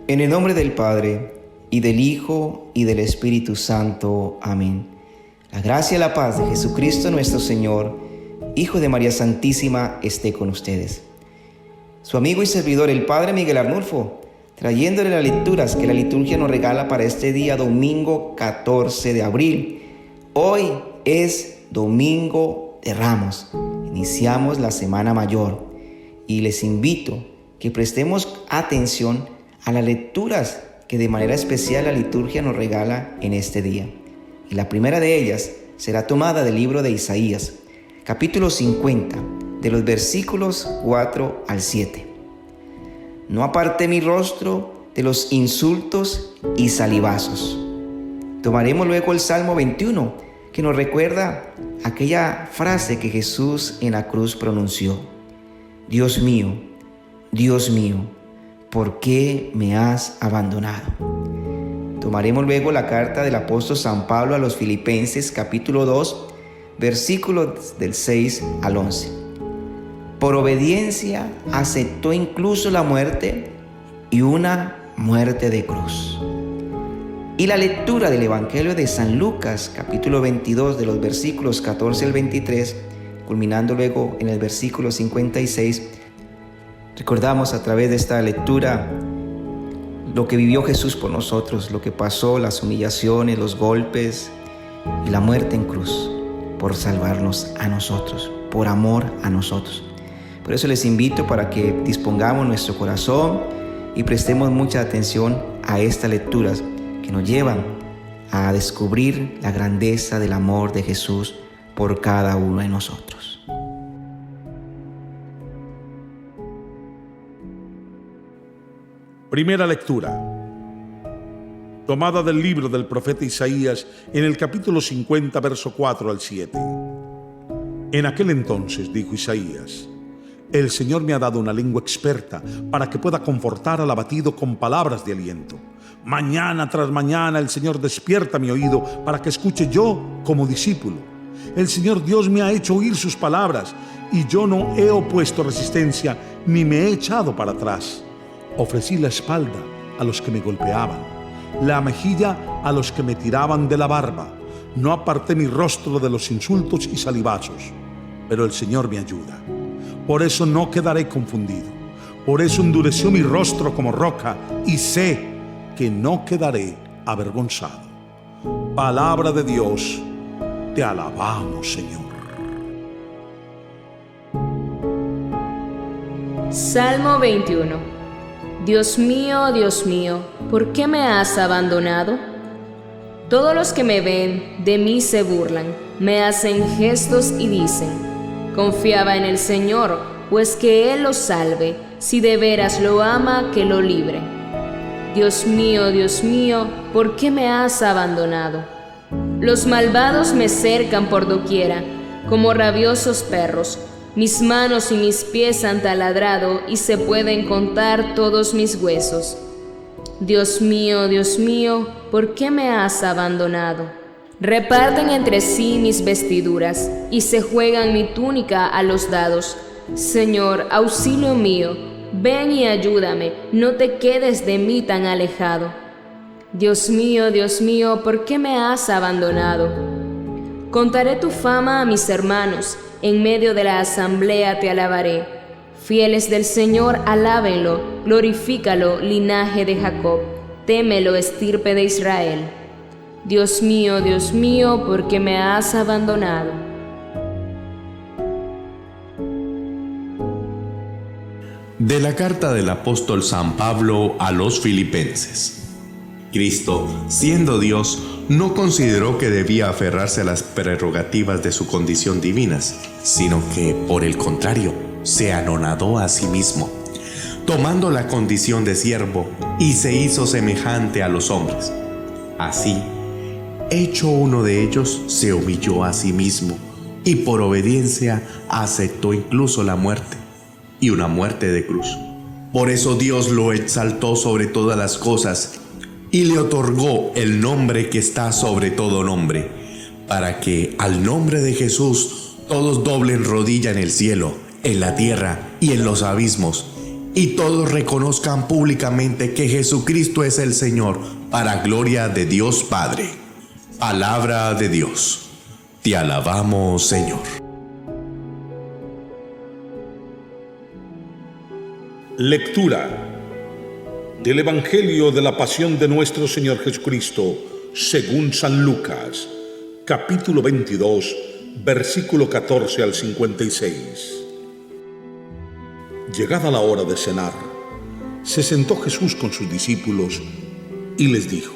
En el nombre del Padre, y del Hijo, y del Espíritu Santo. Amén. La gracia y la paz de Jesucristo nuestro Señor, Hijo de María Santísima, esté con ustedes. Su amigo y servidor, el Padre Miguel Arnulfo, trayéndole las lecturas que la liturgia nos regala para este día, domingo 14 de abril. Hoy es Domingo de Ramos. Iniciamos la Semana Mayor y les invito que prestemos atención a las lecturas que de manera especial la liturgia nos regala en este día. Y la primera de ellas será tomada del libro de Isaías, capítulo 50, de los versículos 4 al 7. No aparté mi rostro de los insultos y salivazos. Tomaremos luego el Salmo 21, que nos recuerda aquella frase que Jesús en la cruz pronunció: Dios mío, ¿por qué me has abandonado? Tomaremos luego la carta del apóstol San Pablo a los Filipenses, capítulo 2, versículos del 6 al 11. Por obediencia aceptó incluso la muerte, y una muerte de cruz. Y la lectura del Evangelio de San Lucas, capítulo 22, de los versículos 14 al 23, culminando luego en el versículo 56, recordamos a través de esta lectura lo que vivió Jesús por nosotros, lo que pasó, las humillaciones, los golpes y la muerte en cruz, por salvarnos a nosotros, por amor a nosotros. Por eso les invito para que dispongamos nuestro corazón y prestemos mucha atención a estas lecturas que nos llevan a descubrir la grandeza del amor de Jesús por cada uno de nosotros. Primera lectura, tomada del libro del profeta Isaías en el capítulo 50, verso 4 al 7. En aquel entonces, dijo Isaías, el Señor me ha dado una lengua experta para que pueda confortar al abatido con palabras de aliento. Mañana tras mañana el Señor despierta mi oído para que escuche yo como discípulo. El Señor Dios me ha hecho oír sus palabras y yo no he opuesto resistencia ni me he echado para atrás. Ofrecí la espalda a los que me golpeaban, la mejilla a los que me tiraban de la barba. No aparté mi rostro de los insultos y salivazos, pero el Señor me ayuda. Por eso no quedaré confundido. Por eso endureció mi rostro como roca y sé que no quedaré avergonzado. Palabra de Dios, te alabamos, Señor. Salmo 21. Dios mío, ¿por qué me has abandonado? Todos los que me ven de mí se burlan, me hacen gestos y dicen: confiaba en el Señor, pues que Él lo salve, si de veras lo ama, que lo libre. Dios mío, ¿por qué me has abandonado? Los malvados me cercan por doquiera, como rabiosos perros. Mis manos y mis pies han taladrado y se pueden contar todos mis huesos. Dios mío, ¿por qué me has abandonado? Reparten entre sí mis vestiduras y se juegan mi túnica a los dados. Señor, auxilio mío, ven y ayúdame, no te quedes de mí tan alejado. Dios mío, ¿por qué me has abandonado? Contaré tu fama a mis hermanos, en medio de la asamblea te alabaré. Fieles del Señor, alábenlo, glorifícalo, linaje de Jacob, témelo, estirpe de Israel. Dios mío, ¿por qué me has abandonado? De la carta del apóstol San Pablo a los Filipenses. Cristo, siendo Dios, no consideró que debía aferrarse a las prerrogativas de su condición divinas, sino que, por el contrario, se anonadó a sí mismo, tomando la condición de siervo, y se hizo semejante a los hombres. Así, hecho uno de ellos, se humilló a sí mismo, y por obediencia aceptó incluso la muerte, y una muerte de cruz. Por eso Dios lo exaltó sobre todas las cosas, y le otorgó el nombre que está sobre todo nombre, para que al nombre de Jesús todos doblen rodilla en el cielo, en la tierra y en los abismos, y todos reconozcan públicamente que Jesucristo es el Señor, para gloria de Dios Padre. Palabra de Dios. Te alabamos, Señor. Lectura del Evangelio de la Pasión de nuestro Señor Jesucristo, según San Lucas, capítulo 22, versículo 14 al 56. Llegada la hora de cenar, se sentó Jesús con sus discípulos y les dijo: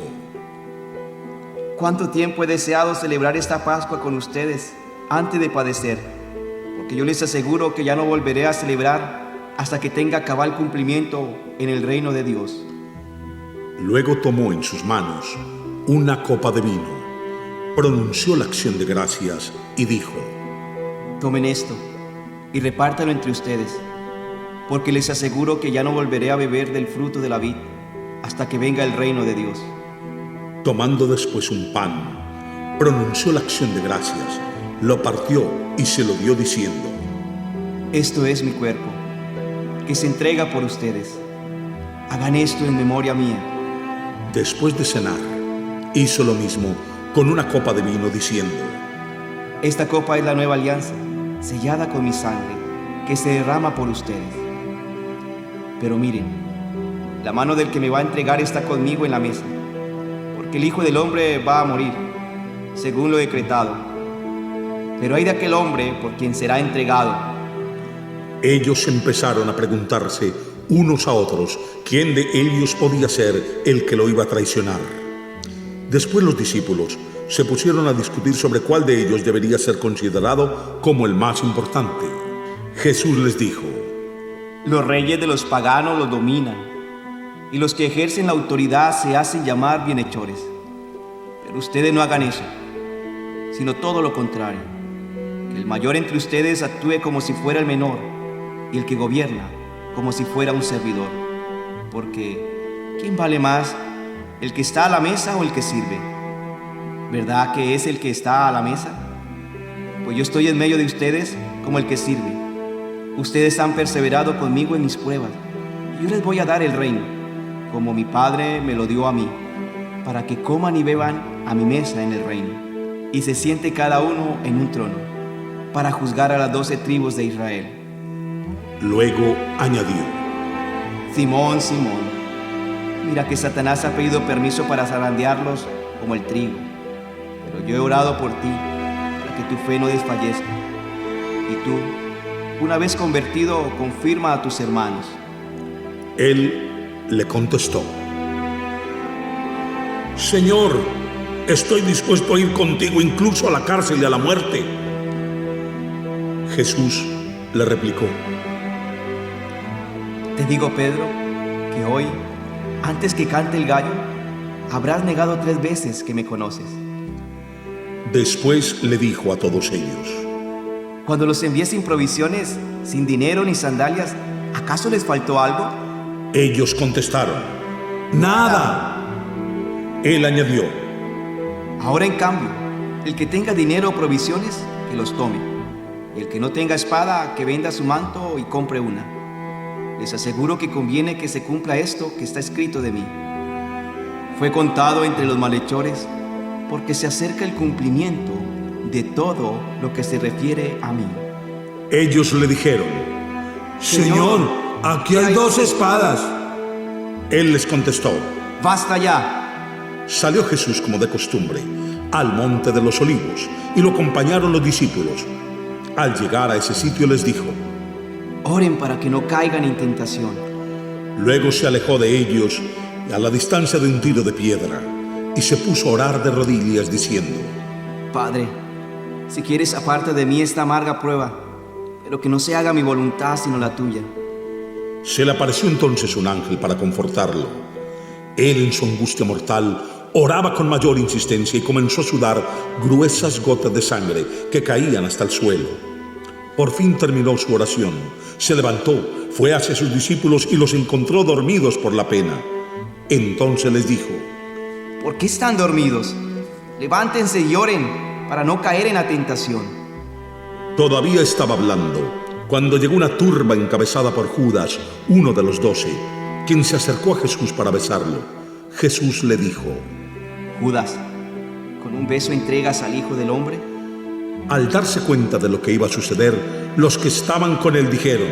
¿Cuánto tiempo he deseado celebrar esta Pascua con ustedes antes de padecer? Porque yo les aseguro que ya no volveré a celebrar hasta que tenga cabal cumplimiento en el reino de Dios. Luego tomó en sus manos una copa de vino, pronunció la acción de gracias y dijo: Tomen esto y repártalo entre ustedes, porque les aseguro que ya no volveré a beber del fruto de la vid hasta que venga el reino de Dios. Tomando después un pan, pronunció la acción de gracias, lo partió y se lo dio diciendo: Esto es mi cuerpo, que se entrega por ustedes. Hagan esto en memoria mía. Después de cenar, hizo lo mismo con una copa de vino diciendo: Esta copa es la nueva alianza, sellada con mi sangre, que se derrama por ustedes. Pero miren, la mano del que me va a entregar está conmigo en la mesa, porque el Hijo del Hombre va a morir, según lo decretado. Pero hay de aquel hombre por quien será entregado. Ellos empezaron a preguntarse unos a otros quién de ellos podía ser el que lo iba a traicionar. Después los discípulos se pusieron a discutir sobre cuál de ellos debería ser considerado como el más importante. Jesús les dijo: Los reyes de los paganos los dominan, y los que ejercen la autoridad se hacen llamar bienhechores. Pero ustedes no hagan eso, sino todo lo contrario. Que el mayor entre ustedes actúe como si fuera el menor, y el que gobierna como si fuera un servidor. Porque ¿quién vale más, el que está a la mesa o el que sirve? ¿Verdad que es el que está a la mesa? Pues yo estoy en medio de ustedes como el que sirve. Ustedes han perseverado conmigo en mis pruebas, y yo les voy a dar el reino, como mi Padre me lo dio a mí, para que coman y beban a mi mesa en el reino, y se siente cada uno en un trono, para juzgar a las 12 tribus de Israel. Luego añadió: Simón, Simón, mira que Satanás ha pedido permiso para zarandearlos como el trigo, pero yo he orado por ti, para que tu fe no desfallezca. Y tú, una vez convertido, confirma a tus hermanos. Él le contestó: Señor, estoy dispuesto a ir contigo incluso a la cárcel y a la muerte. Jesús le replicó: Te digo, Pedro, que hoy, antes que cante el gallo, habrás negado 3 veces que me conoces. Después le dijo a todos ellos: Cuando los envié sin provisiones, sin dinero ni sandalias, ¿acaso les faltó algo? Ellos contestaron: Nada. Él añadió: Ahora, en cambio, el que tenga dinero o provisiones, que los tome. Y el que no tenga espada, que venda su manto y compre una. Les aseguro que conviene que se cumpla esto que está escrito de mí. Fue contado entre los malhechores, porque se acerca el cumplimiento de todo lo que se refiere a mí. Ellos le dijeron: Señor, aquí hay 2 espadas. Él les contestó: ¡Basta ya! Salió Jesús como de costumbre al monte de los olivos y lo acompañaron los discípulos. Al llegar a ese sitio les dijo: Oren para que no caigan en tentación. Luego se alejó de ellos a la distancia de un tiro de piedra y se puso a orar de rodillas diciendo: Padre, si quieres, aparta de mí esta amarga prueba, pero que no se haga mi voluntad sino la tuya. Se le apareció entonces un ángel para confortarlo. Él, en su angustia mortal, oraba con mayor insistencia y comenzó a sudar gruesas gotas de sangre que caían hasta el suelo. Por fin terminó su oración, se levantó, fue hacia sus discípulos y los encontró dormidos por la pena. Entonces les dijo: ¿Por qué están dormidos? Levántense y oren para no caer en la tentación. Todavía estaba hablando cuando llegó una turba encabezada por Judas, uno de los 12, quien se acercó a Jesús para besarlo, Jesús le dijo: Judas, ¿con un beso entregas al Hijo del Hombre? Al darse cuenta de lo que iba a suceder, los que estaban con él dijeron: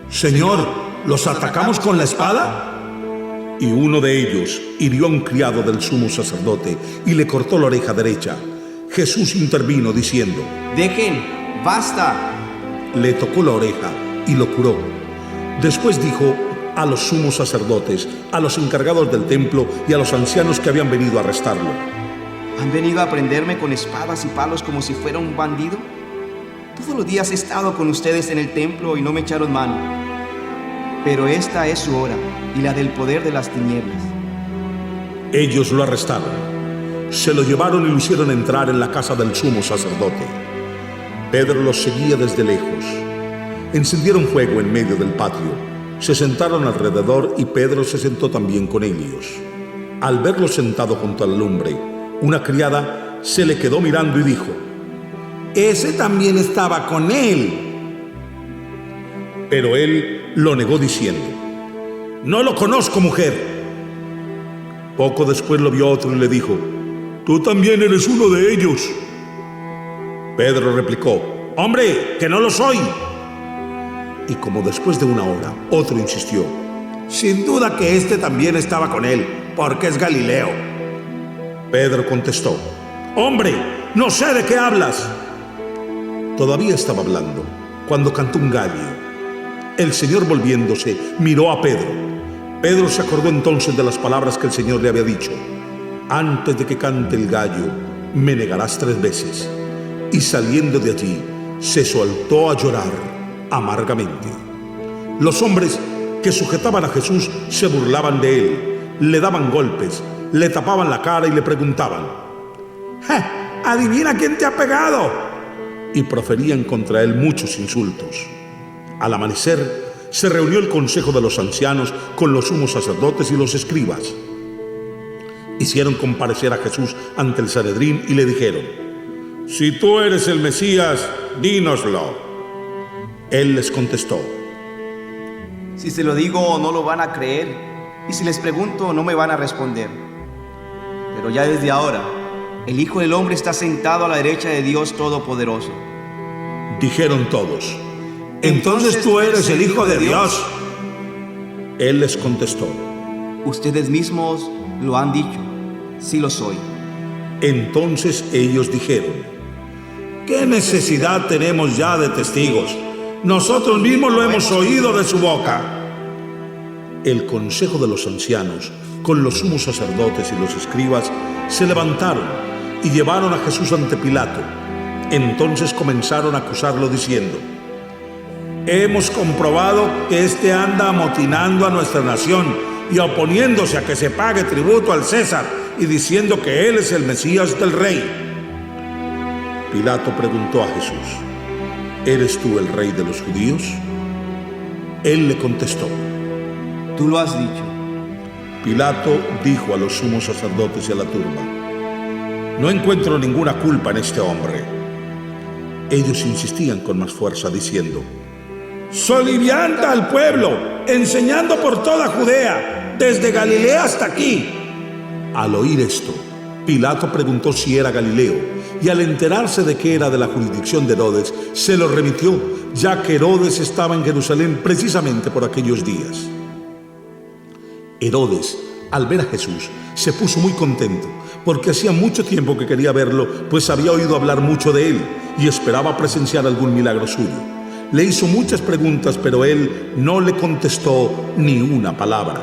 Señor, ¿los atacamos con la espada? Y uno de ellos hirió a un criado del sumo sacerdote y le cortó la oreja derecha. Jesús intervino diciendo: Dejen, basta. Le tocó la oreja y lo curó. Después dijo a los sumos sacerdotes, a los encargados del templo y a los ancianos que habían venido a arrestarlo: ¿Han venido a prenderme con espadas y palos como si fuera un bandido? Todos los días he estado con ustedes en el templo y no me echaron mano. Pero esta es su hora y la del poder de las tinieblas. Ellos lo arrestaron, se lo llevaron y lo hicieron entrar en la casa del sumo sacerdote. Pedro los seguía desde lejos. Encendieron fuego en medio del patio, se sentaron alrededor y Pedro se sentó también con ellos. Al verlo sentado junto a la lumbre, una criada se le quedó mirando y dijo: «Ese también estaba con él». Pero él lo negó diciendo: «No lo conozco, mujer». Poco después lo vio otro y le dijo: «Tú también eres uno de ellos». Pedro replicó: «Hombre, que no lo soy». Y como después de una hora, otro insistió: «Sin duda que este también estaba con él, porque es Galileo». Pedro contestó: «Hombre, no sé de qué hablas». Todavía estaba hablando cuando cantó un gallo. El Señor, volviéndose, miró a Pedro. Pedro se acordó entonces de las palabras que el Señor le había dicho: «Antes de que cante el gallo, me negarás 3 veces». Y saliendo de allí, se soltó a llorar amargamente. Los hombres que sujetaban a Jesús se burlaban de él, le daban golpes, le tapaban la cara y le preguntaban: «¿Adivina quién te ha pegado?». Y proferían contra él muchos insultos. Al amanecer, se reunió el consejo de los ancianos con los sumos sacerdotes y los escribas. Hicieron comparecer a Jesús ante el Sanedrín y le dijeron: «Si tú eres el Mesías, dínoslo». Él les contestó: Si se lo digo, no lo van a creer, y si les pregunto, no me van a responder. Pero ya desde ahora, el Hijo del Hombre está sentado a la derecha de Dios Todopoderoso. Dijeron todos: «Entonces tú eres el Hijo de Dios». Él les contestó: Ustedes mismos lo han dicho, sí lo soy. Entonces ellos dijeron: «¿Qué necesidad tenemos ya de testigos? Nosotros mismos lo hemos oído de su boca». El consejo de los ancianos, con los sumos sacerdotes y los escribas, se levantaron y llevaron a Jesús ante Pilato. Entonces comenzaron a acusarlo diciendo: «Hemos comprobado que éste anda amotinando a nuestra nación y oponiéndose a que se pague tributo al César y diciendo que él es el Mesías del rey». Pilato preguntó a Jesús: «¿Eres tú el rey de los judíos?». Él le contestó: Tú lo has dicho. Pilato dijo a los sumos sacerdotes y a la turba: «No encuentro ninguna culpa en este hombre». Ellos insistían con más fuerza diciendo: «Solivianta al pueblo, enseñando por toda Judea, desde Galilea hasta aquí». Al oír esto, Pilato preguntó si era Galileo, y al enterarse de que era de la jurisdicción de Herodes, se lo remitió, ya que Herodes estaba en Jerusalén precisamente por aquellos días. Herodes, al ver a Jesús, se puso muy contento, porque hacía mucho tiempo que quería verlo, pues había oído hablar mucho de él y esperaba presenciar algún milagro suyo. Le hizo muchas preguntas, pero él no le contestó ni una palabra.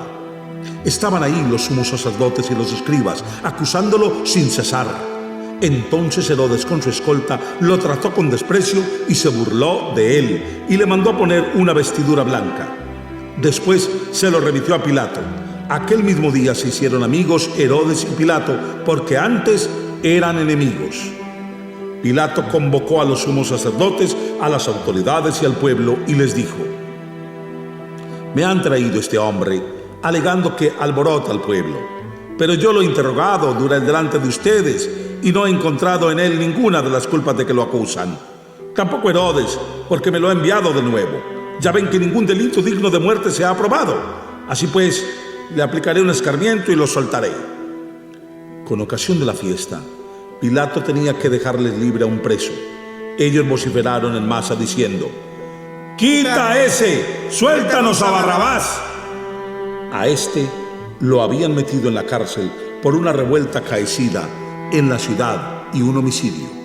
Estaban ahí los sumos sacerdotes y los escribas, acusándolo sin cesar. Entonces Herodes, con su escolta, lo trató con desprecio y se burló de él, y le mandó a poner una vestidura blanca. Después se lo remitió a Pilato. Aquel mismo día se hicieron amigos Herodes y Pilato, porque antes eran enemigos. Pilato convocó a los sumos sacerdotes, a las autoridades y al pueblo, y les dijo: «Me han traído este hombre, alegando que alborota al pueblo. Pero yo lo he interrogado delante de ustedes, y no he encontrado en él ninguna de las culpas de que lo acusan. Tampoco Herodes, porque me lo ha enviado de nuevo. Ya ven que ningún delito digno de muerte se ha aprobado. Así pues, le aplicaré un escarmiento y lo soltaré. Con ocasión de la fiesta, Pilato tenía que dejarles libre a un preso. Ellos vociferaron en masa diciendo: ¡Quita a ese! ¡Suéltanos a Barrabás! A este lo habían metido en la cárcel por una revuelta acaecida en la ciudad y un homicidio.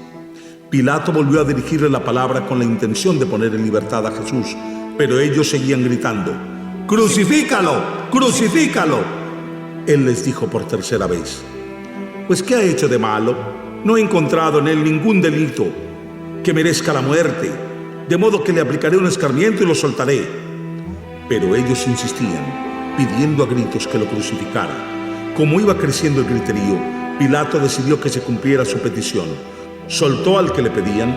Pilato volvió a dirigirle la palabra con la intención de poner en libertad a Jesús, pero ellos seguían gritando: ¡Crucifícalo! ¡Crucifícalo! Él les dijo por tercera vez: Pues ¿qué ha hecho de malo? No he encontrado en él ningún delito que merezca la muerte, de modo que le aplicaré un escarmiento y lo soltaré. Pero ellos insistían, pidiendo a gritos que lo crucificara. Como iba creciendo el griterío, Pilato decidió que se cumpliera su petición. Soltó al que le pedían,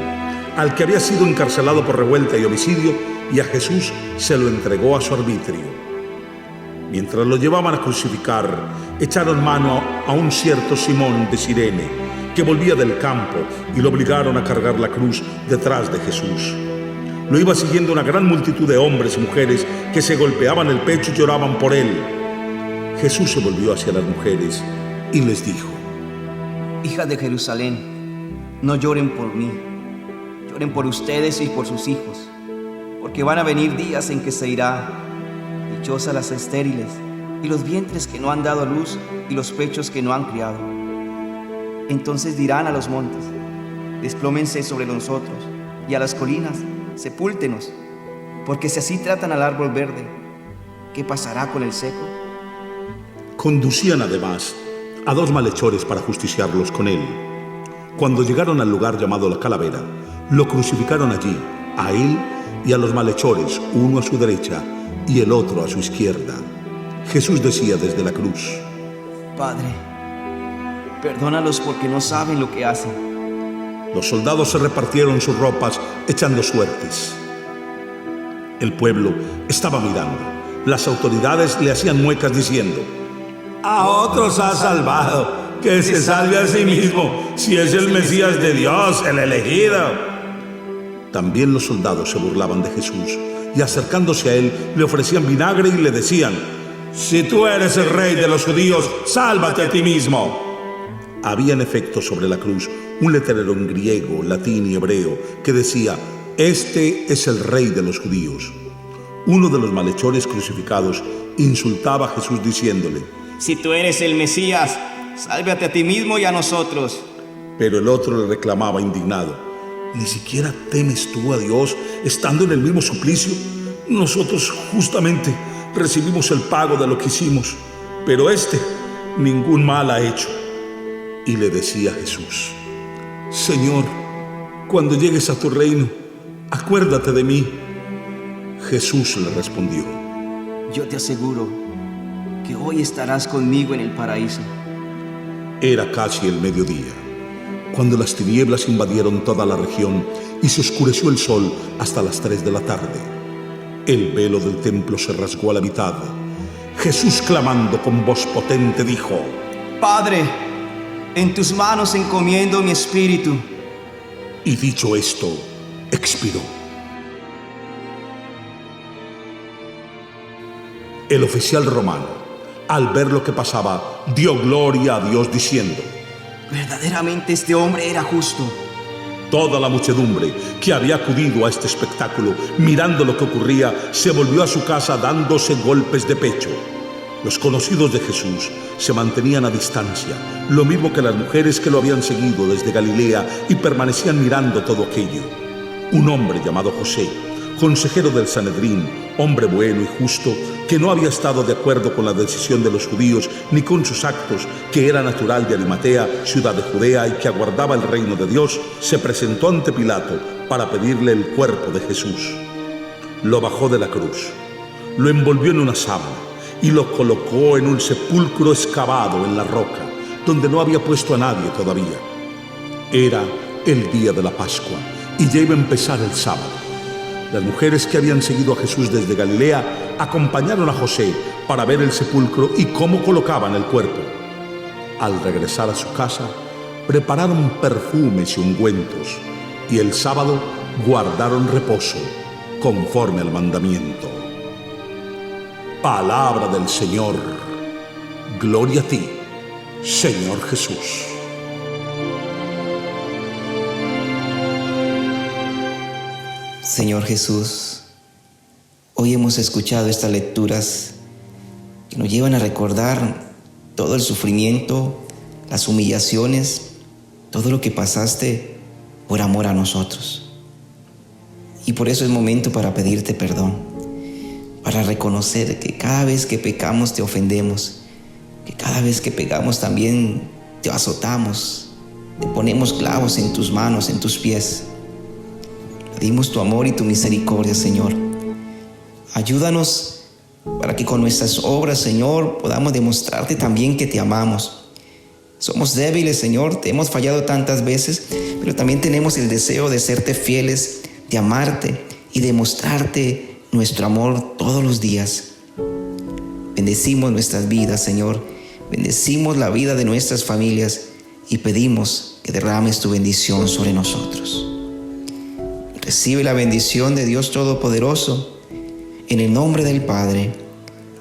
al que había sido encarcelado por revuelta y homicidio, y a Jesús se lo entregó a su arbitrio. Mientras lo llevaban a crucificar, echaron mano a un cierto Simón de Cirene, que volvía del campo, y lo obligaron a cargar la cruz detrás de Jesús. Lo iba siguiendo una gran multitud de hombres y mujeres que se golpeaban el pecho y lloraban por él. Jesús se volvió hacia las mujeres y les dijo: Hijas de Jerusalén, no lloren por mí, lloren por ustedes y por sus hijos, porque van a venir días en que se irá. Dichosas las estériles, y los vientres que no han dado luz, y los pechos que no han criado. Entonces dirán a los montes: desplómense sobre nosotros, y a las colinas: sepúltenos, porque si así tratan al árbol verde, ¿qué pasará con el seco? Conducían además a 2 malhechores para justiciarlos con él. Cuando llegaron al lugar llamado la Calavera, lo crucificaron allí, a él y a los malhechores, uno a su derecha y el otro a su izquierda. Jesús decía desde la cruz: Padre, perdónalos porque no saben lo que hacen. Los soldados se repartieron sus ropas echando suertes. El pueblo estaba mirando. Las autoridades le hacían muecas diciendo: a otros ha salvado, que se salve a sí mismo, si es el Mesías de Dios, el elegido. También los soldados se burlaban de Jesús, y acercándose a él le ofrecían vinagre y le decían: si tú eres el rey de los judíos, sálvate a ti mismo. Había en efecto sobre la cruz un letrero en griego, latín y hebreo que decía: este es el rey de los judíos. Uno de los malhechores crucificados insultaba a Jesús diciéndole: si tú eres el Mesías, sálvate a ti mismo y a nosotros. Pero el otro le reclamaba indignado: ¿ni siquiera temes tú a Dios estando en el mismo suplicio? Nosotros justamente recibimos el pago de lo que hicimos, pero este ningún mal ha hecho. Y le decía a Jesús: Señor, cuando llegues a tu reino, acuérdate de mí. Jesús le respondió: yo te aseguro que hoy estarás conmigo en el paraíso. Era casi el mediodía, cuando las tinieblas invadieron toda la región y se oscureció el sol hasta las 3 de la tarde. El velo del templo se rasgó a la mitad. Jesús, clamando con voz potente, dijo: Padre, en tus manos encomiendo mi espíritu. Y dicho esto, expiró. El oficial romano, al ver lo que pasaba, dio gloria a Dios diciendo: verdaderamente este hombre era justo. Toda la muchedumbre que había acudido a este espectáculo, mirando lo que ocurría, se volvió a su casa dándose golpes de pecho. Los conocidos de Jesús se mantenían a distancia, lo mismo que las mujeres que lo habían seguido desde Galilea y permanecían mirando todo aquello. Un hombre llamado José, consejero del Sanedrín, hombre bueno y justo, que no había estado de acuerdo con la decisión de los judíos ni con sus actos, que era natural de Arimatea, ciudad de Judea, y que aguardaba el reino de Dios, se presentó ante Pilato para pedirle el cuerpo de Jesús. Lo bajó de la cruz, lo envolvió en una sábana y lo colocó en un sepulcro excavado en la roca, donde no había puesto a nadie todavía. Era el día de la Pascua y ya iba a empezar el sábado. Las mujeres que habían seguido a Jesús desde Galilea acompañaron a José para ver el sepulcro y cómo colocaban el cuerpo. Al regresar a su casa, prepararon perfumes y ungüentos, y el sábado guardaron reposo conforme al mandamiento. Palabra del Señor. Gloria a ti, Señor Jesús. Señor Jesús, hoy hemos escuchado estas lecturas que nos llevan a recordar todo el sufrimiento, las humillaciones, todo lo que pasaste por amor a nosotros. Y por eso es momento para pedirte perdón, para reconocer que cada vez que pecamos te ofendemos, que cada vez que pecamos también te azotamos, te ponemos clavos en tus manos, en tus pies. Pedimos tu amor y tu misericordia, Señor. Ayúdanos para que con nuestras obras, Señor, podamos demostrarte también que te amamos. Somos débiles, Señor, te hemos fallado tantas veces, pero también tenemos el deseo de serte fieles, de amarte y demostrarte nuestro amor todos los días. Bendecimos nuestras vidas, Señor. Bendecimos la vida de nuestras familias y pedimos que derrames tu bendición sobre nosotros. Recibe la bendición de Dios Todopoderoso, en el nombre del Padre,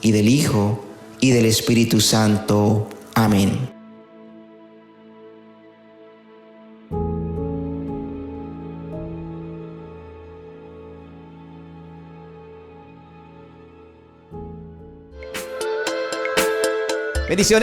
y del Hijo, y del Espíritu Santo. Amén. Bendiciones.